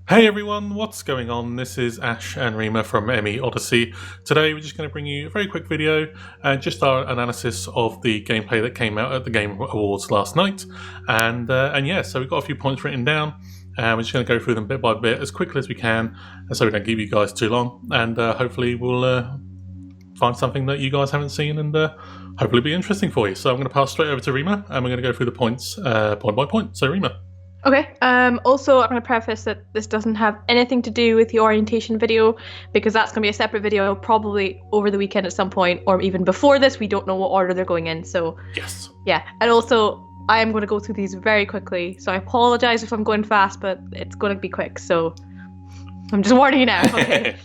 Hey everyone, what's going on? This is Ash and Rima from MEOdyssey. Today we're just going to bring you a very quick video and just our analysis of the gameplay that came out at the Game Awards last night. And yeah, so we've got a few points written down and we're just going to go through them bit by bit as quickly as we can, and so we don't keep you guys too long, and hopefully we'll find something that you guys haven't seen and hopefully be interesting for you. So I'm going to pass straight over to Rima and we're going to go through the points point by point. So Rima. Okay, also I'm going to preface that this doesn't have anything to do with the orientation video, because that's going to be a separate video probably over the weekend at some point, or even before this. We don't know what order they're going in, so Yes. yeah. And also I am going to go through these very quickly, so I apologize if I'm going fast, but it's going to be quick, so I'm just warning you now. Okay.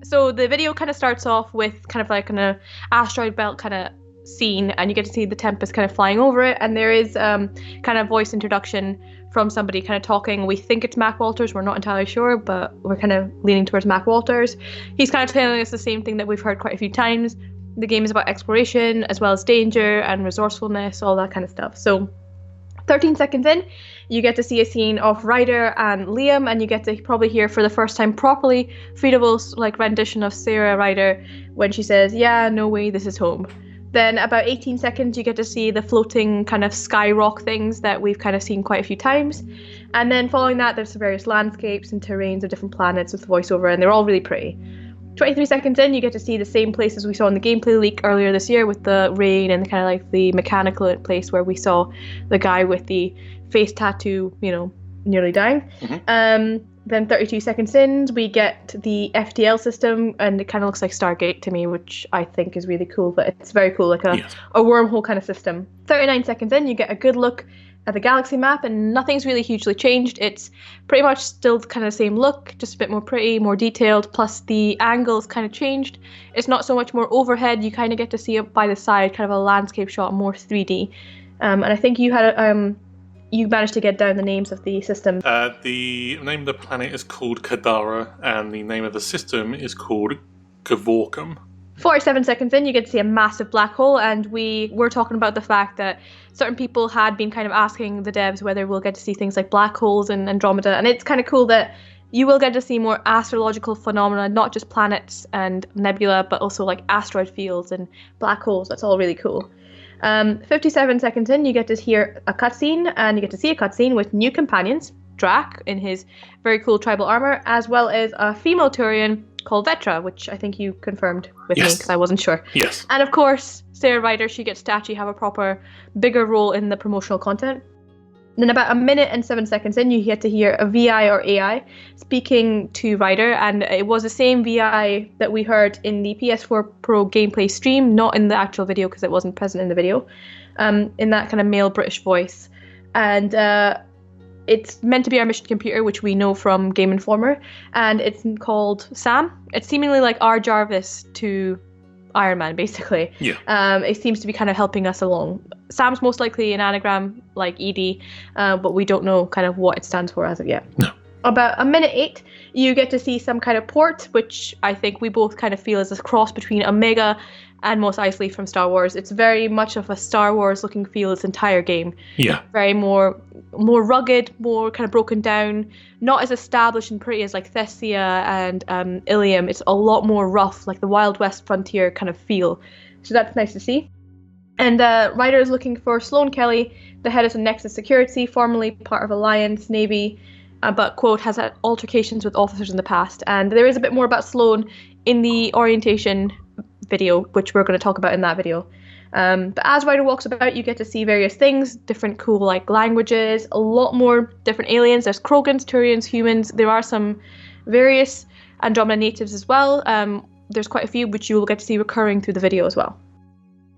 So the video kind of starts off with kind of like an asteroid belt kind of scene, and you get to see the Tempest kind of flying over it, and there is kind of voice introduction from somebody kind of talking. We think it's Mac Walters, we're not entirely sure, but we're kind of leaning towards Mac Walters. He's kind of telling us the same thing that we've heard quite a few times. The game is about exploration as well as danger and resourcefulness, all that kind of stuff. So 13 seconds in, you get to see a scene of Ryder and Liam, and you get to probably hear for the first time properly Friedable's like rendition of Sarah Ryder when she says, "Yeah, no way, this is home." Then about 18 seconds, you get to see the floating kind of sky rock things that we've kind of seen quite a few times. And then following that, there's various landscapes and terrains of different planets with voiceover, and they're all really pretty. 23 seconds in, you get to see the same places we saw in the gameplay leak earlier this year with the rain and kind of like the mechanical place where we saw the guy with the face tattoo, nearly dying. Mm-hmm. Then 32 seconds in, we get the FTL system, and it kind of looks like Stargate to me, which I think is really cool, but it's very cool, like a wormhole kind of system. 39 seconds in, you get a good look at the galaxy map, and nothing's really hugely changed. It's pretty much still kind of the same look, just a bit more pretty, more detailed, plus the angles kind of changed. It's not so much more overhead, you kind of get to see up by the side, kind of a landscape shot, more 3D. And I think you had you managed to get down the names of the systems. The name of the planet is called Kadara, and the name of the system is called Kevorkum. 47 seconds in, you get to see a massive black hole, and we were talking about the fact that certain people had been kind of asking the devs whether we'll get to see things like black holes in Andromeda, and it's kind of cool that you will get to see more astrological phenomena, not just planets and nebula, but also like asteroid fields and black holes. That's all really cool. 57 seconds in, you get to hear a cutscene, and you get to see a cutscene with new companions, Drac in his very cool tribal armor, as well as a female Turian called Vetra, which I think you confirmed with me because I wasn't sure. Yes. And of course, Sarah Ryder, she gets to actually have a proper, bigger role in the promotional content. Then about a minute and 7 seconds in, you get to hear a VI or AI speaking to Ryder, and it was the same VI that we heard in the PS4 Pro gameplay stream, not in the actual video because it wasn't present in the video, in that kind of male British voice. And it's meant to be our mission computer, which we know from Game Informer, and it's called Sam. It's seemingly like our Jarvis to Iron Man, basically. Yeah. It seems to be kind of helping us along. Sam's most likely an anagram like ED, but we don't know kind of what it stands for as of yet. No. About a minute 8, you get to see some kind of port, which I think we both kind of feel is a cross between Omega and Mos Eisley from Star Wars. It's very much of a Star Wars looking feel this entire game. Yeah. Very more rugged, more kind of broken down, not as established and pretty as like Thessia and Ilium. It's a lot more rough, like the Wild West frontier kind of feel. So that's nice to see. And Ryder is looking for Sloane Kelly, the head of the Nexus Security, formerly part of Alliance Navy, but, quote, has had altercations with officers in the past. And there is a bit more about Sloane in the orientation video, which we're going to talk about in that video. But as Ryder walks about, you get to see various things, different cool like languages, a lot more different aliens. There's Krogans, Turians, humans. There are some various Andromeda natives as well. There's quite a few which you will get to see recurring through the video as well.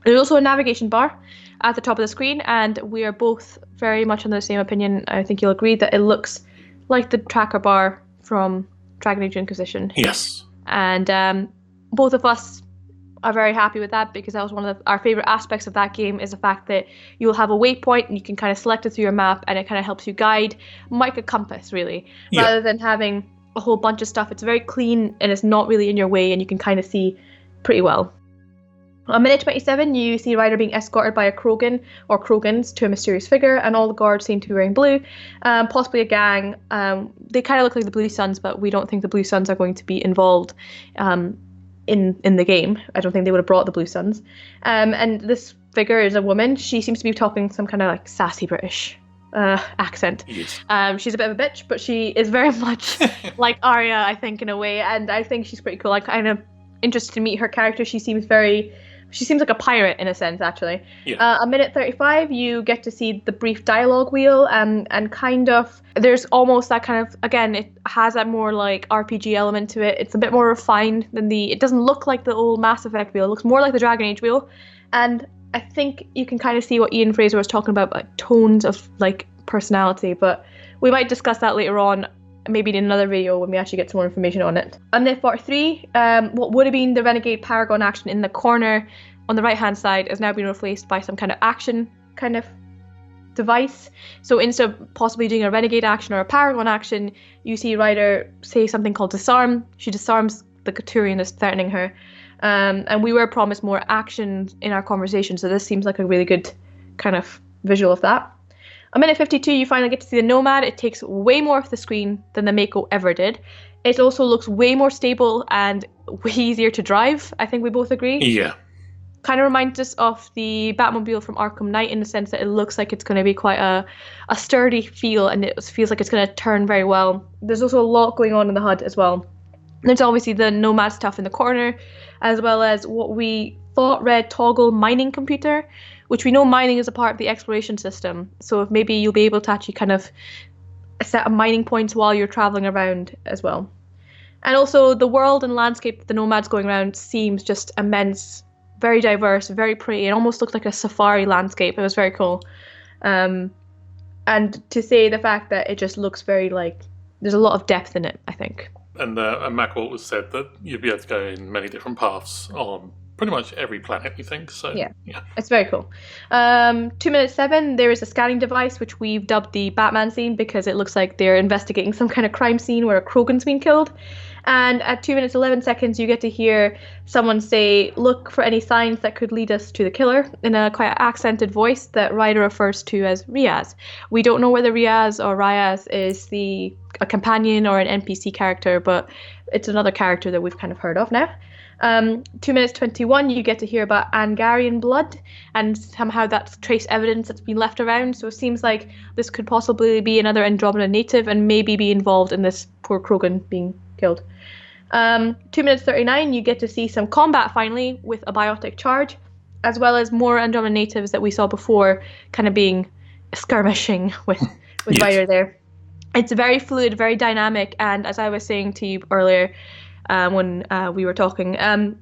There's also a navigation bar at the top of the screen, and we are both very much on the same opinion. I think you'll agree that it looks like the tracker bar from Dragon Age Inquisition. Yes. And both of us are very happy with that, because that was one of our favorite aspects of that game, is the fact that you'll have a waypoint and you can kind of select it through your map, and it kind of helps you guide, like a compass really, rather than having a whole bunch of stuff. It's very clean and it's not really in your way, and you can kind of see pretty well. On minute 27, you see Ryder being escorted by a Krogan or Krogans to a mysterious figure, and all the guards seem to be wearing blue, possibly a gang. They kind of look like the Blue Suns, but we don't think the Blue Suns are going to be involved in the game. I don't think they would have brought the Blue Suns. And this figure is a woman. She seems to be talking some kind of like sassy British accent. Yes. She's a bit of a bitch, but she is very much like Arya, I think, in a way, and I think she's pretty cool. I'm kind of interested to meet her character. She seems like a pirate in a sense, actually. Yeah. A minute 35, you get to see the brief dialogue wheel, and kind of there's almost that kind of, again, it has that more like RPG element to it. It's a bit more refined than it doesn't look like the old Mass Effect wheel. It looks more like the Dragon Age wheel, and I think you can kind of see what Ian Fraser was talking about, like tones of like personality, but we might discuss that later on, maybe in another video when we actually get some more information on it. On minute 43, what would have been the Renegade Paragon action in the corner on the right hand side has now been replaced by some kind of action kind of device. So instead of possibly doing a Renegade action or a Paragon action, you see Ryder say something called disarm. She disarms the Katurian that's threatening her. And we were promised more action in our conversation, so this seems like a really good kind of visual of that. A minute 52, you finally get to see the Nomad. It takes way more off the screen than the Mako ever did. It also looks way more stable and way easier to drive. I think we both agree. Yeah. Kind of reminds us of the Batmobile from Arkham Knight in the sense that it looks like it's going to be quite a sturdy feel, and it feels like it's going to turn very well. There's also a lot going on in the HUD as well. There's obviously the Nomad stuff in the corner, as well as what we thought read toggle mining computer, which we know mining is a part of the exploration system. So if maybe you'll be able to actually kind of set up mining points while you're traveling around as well. And also the world and landscape that the Nomad's going around seems just immense, very diverse, very pretty. It almost looked like a safari landscape. It was very cool. And to say the fact that it just looks very like, there's a lot of depth in it, I think. And Macworld has said that you'd be able to go in many different paths on pretty much every planet, you think. So yeah. It's very cool. 2 minutes 7, there is a scanning device which we've dubbed the Batman scene because it looks like they're investigating some kind of crime scene where a Krogan's been killed. And at 2 minutes 11 seconds, you get to hear someone say, "Look for any signs that could lead us to the killer," in a quite accented voice that Ryder refers to as Riaz. We don't know whether Riaz or Ryaz is a companion or an NPC character, but it's another character that we've kind of heard of now. 2 minutes 21, you get to hear about Angarian blood, and somehow that's trace evidence that's been left around. So it seems like this could possibly be another Andromeda native and maybe be involved in this poor Krogan being killed. 2 minutes 39, you get to see some combat finally with a biotic charge, as well as more Andromeda natives that we saw before kind of being skirmishing with Yes. Ryder there. It's very fluid, very dynamic, and as I was saying to you earlier, when we were talking,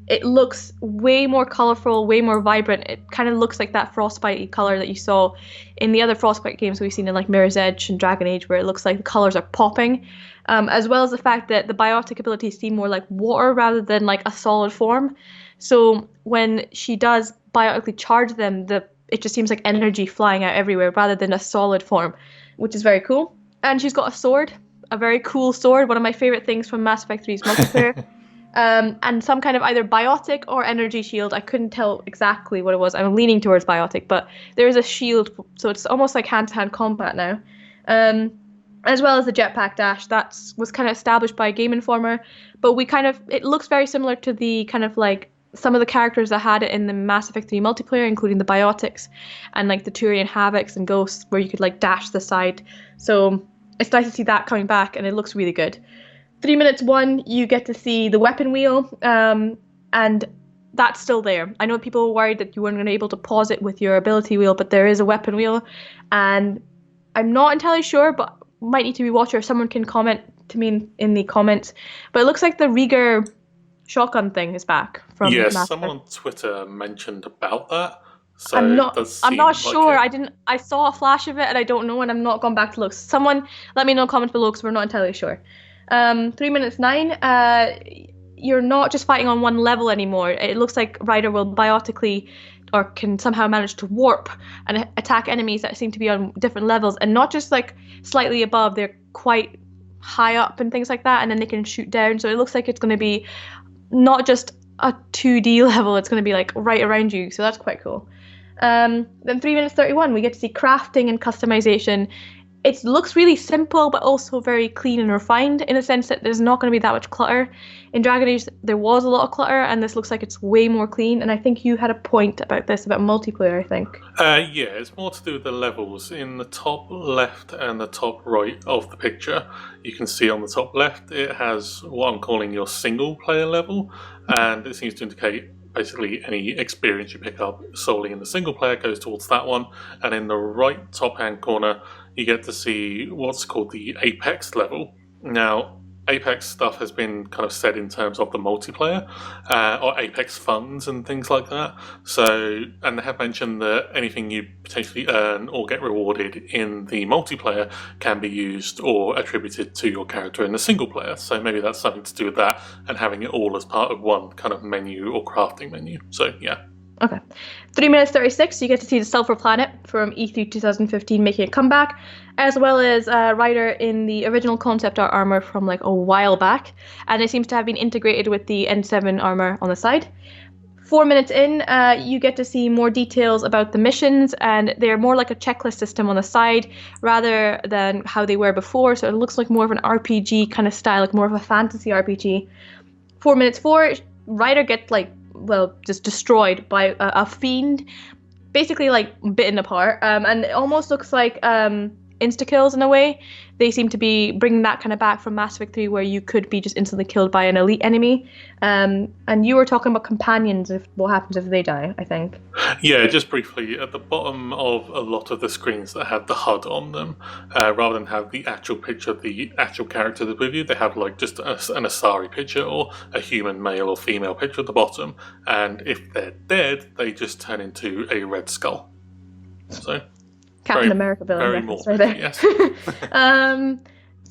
it looks way more colorful, way more vibrant. It kind of looks like that frostbite color that you saw in the other Frostbite games we've seen in like Mirror's Edge and Dragon Age, where it looks like the colors are popping, as well as the fact that the biotic abilities seem more like water rather than like a solid form. So when she does biotically charge them, it just seems like energy flying out everywhere rather than a solid form, which is very cool. And she's got a sword, a very cool sword, one of my favorite things from Mass Effect 3's multiplayer. And some kind of either biotic or energy shield. I couldn't tell exactly what it was. I'm leaning towards biotic, but there is a shield, so it's almost like hand-to-hand combat now. As well as the jetpack dash, that was kind of established by Game Informer, but it looks very similar to the kind of like some of the characters that had it in the Mass Effect 3 multiplayer, including the biotics and like the Turian Havocs and Ghosts, where you could like dash the side. So it's nice to see that coming back, and it looks really good. 3 minutes 1, you get to see the weapon wheel, and that's still there. I know people were worried that you weren't going to be able to pause it with your ability wheel, but there is a weapon wheel, and I'm not entirely sure, but might need to rewatch it, or someone can comment to me in the comments. But it looks like the Rieger shotgun thing is back from Mass someone on Effect. Twitter mentioned about that. So I'm it does not seem sure. like it. I saw a flash of it and I don't know, and I'm not gone back to look. Someone let me know in the comments below because we're not entirely sure. 3 minutes 9, you're not just fighting on one level anymore. It looks like Ryder will biotically or can somehow manage to warp and attack enemies that seem to be on different levels, and not just like slightly above, they're quite high up and things like that, and then they can shoot down. So it looks like it's going to be not just a 2D level. It's going to be like right around you, so that's quite cool. Then 3 minutes 31, we get to see crafting and customization. It looks really simple, but also very clean and refined in the sense that there's not going to be that much clutter. In Dragon Age, there was a lot of clutter, and this looks like it's way more clean. And I think you had a point about this, about multiplayer, I think. Yeah, it's more to do with the levels. In the top left and the top right of the picture, you can see on the top left it has what I'm calling your single player level, and it seems to indicate basically any experience you pick up solely in the single player goes towards that one. And in the right top hand corner, you get to see what's called the Apex level. Now, Apex stuff has been kind of said in terms of the multiplayer, or Apex funds and things like that. So, and they have mentioned that anything you potentially earn or get rewarded in the multiplayer can be used or attributed to your character in the single player. So maybe that's something to do with that and having it all as part of one kind of menu or crafting menu. So, yeah. Okay. 3 minutes 36, you get to see the Sulphur Planet from E3 2015 making a comeback, as well as Ryder in the original concept art armor from like a while back, and it seems to have been integrated with the N7 armor on the side. 4 minutes in, you get to see more details about the missions, and they're more like a checklist system on the side rather than how they were before, so it looks like more of an RPG kind of style, like more of a fantasy RPG. 4 minutes 4, Ryder gets just destroyed by a fiend, basically like bitten apart, and it almost looks like insta-kills in a way. They seem to be bringing that kind of back from Mass Effect 3 where you could be just instantly killed by an elite enemy, and you were talking about companions, if what happens if they die, I think. Yeah, just briefly, at the bottom of a lot of the screens that have the HUD on them, rather than have the actual picture of the actual character that's with you, they have like just an Asari picture or a human male or female picture at the bottom, and if they're dead, they just turn into a red skull. So Captain America villain reference right there. Yes.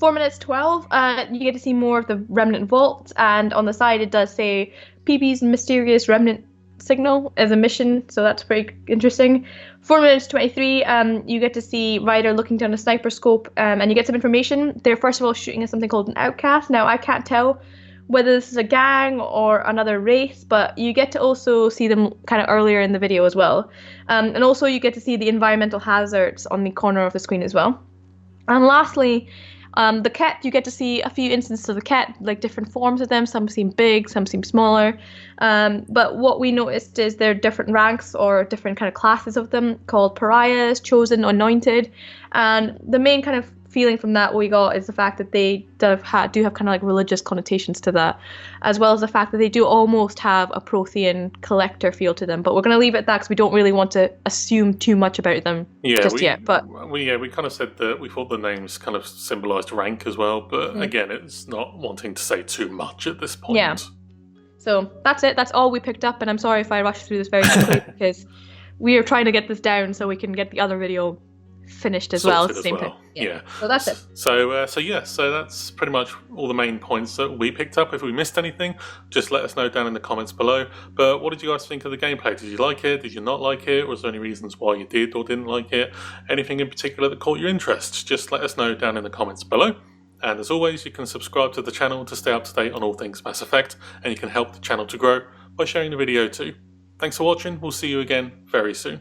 4 minutes 12, you get to see more of the Remnant Vault, and on the side it does say PB's mysterious Remnant signal as a mission, so that's pretty interesting. 4 minutes 23, you get to see Ryder looking down a sniper scope, and you get some information. They're first of all shooting at something called an outcast. Now, I can't tell whether this is a gang or another race, but you get to also see them kind of earlier in the video as well. And also you get to see the environmental hazards on the corner of the screen as well. And lastly, the Ket, you get to see a few instances of the Ket, like different forms of them. Some seem big, some seem smaller. But what we noticed is there are different ranks or different kind of classes of them called pariahs, chosen, anointed. And the main kind of feeling from that we got is the fact that they do have kind of like religious connotations to that, as well as the fact that they do almost have a Prothean collector feel to them. But we're going to leave it at that because we don't really want to assume too much about them yet. But we kind of said that we thought the names kind of symbolised rank as well, but again, it's not wanting to say too much at this point. Yeah. So that's it. That's all we picked up, and I'm sorry if I rushed through this very quickly because we are trying to get this down so we can get the other video finished as well at the same time. Yeah. So that's it. So that's pretty much all the main points that we picked up. If we missed anything, just let us know down in the comments below. But what did you guys think of the gameplay? Did you like it? Did you not like it? Was there any reasons why you did or didn't like it? Anything in particular that caught your interest? Just let us know down in the comments below. And as always, you can subscribe to the channel to stay up to date on all things Mass Effect, and you can help the channel to grow by sharing the video too. Thanks for watching. We'll see you again very soon.